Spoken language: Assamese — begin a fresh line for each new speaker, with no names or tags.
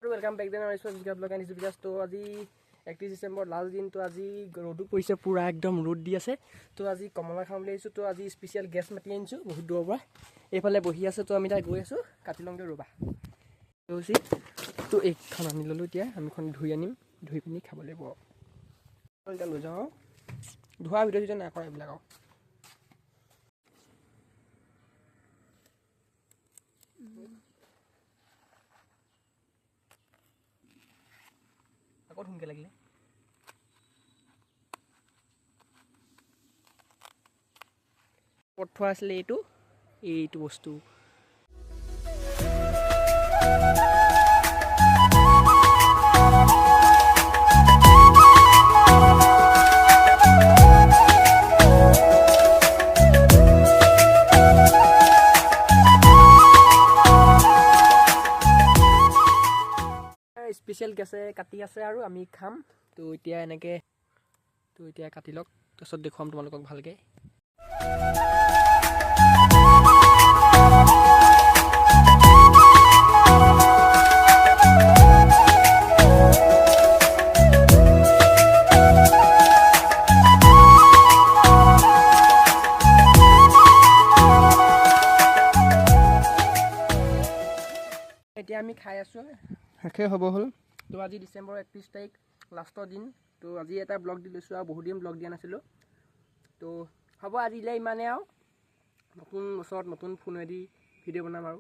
Welcome back then blog and videos. तो आज 31 डिसेम्बर लास्ट दिन। तो आज र'दो परिছে पूरा एकदम र'द দি আছে। तो आज कमला खाम বুলি আহিছোঁ। तो आज स्पेशल गेस्ट माति আনিছোঁ বহুত দূৰৰ পৰা। এইফালে বহি আছে। তো আমি তাই গৈ আছোঁ কাটি লওঁগে ৰ'বা। তো এইখন আনি ল'লোঁ। এতিয়া আমি এখন ধুই আনিম, ধুই পিনি খাব লাগিব। এতিয়া লৈ যাওঁ ধোৱা ভিডিঅ' নাই কৰা এইবিলাক আৰু। আকৌ সোনকালে লাগিলে পঠোৱা আছিলে এইটো বস্তু। स्पेशल गैसे काटी আছে আৰু আমি খাম। তো এতিয়া এনেকৈ কাটি লওক, তাৰপিছত দেখুৱাম তোমালোকক ভালকৈ। এতিয়া আমি খাই আছোঁ, শেষে হ'ব হ'ল। তো আজি ডিচেম্বৰ 31 তাৰিখ লাষ্টৰ দিন। তো আজি এটা ব্লগ দি লৈছোঁ আৰু বহুত দিন ব্লগ দিয়া নাছিলোঁ। তো হ'ব আজিলৈ ইমানে আৰু। নতুন বছৰত নতুন ফোনেদি ভিডিঅ' বনাম আৰু।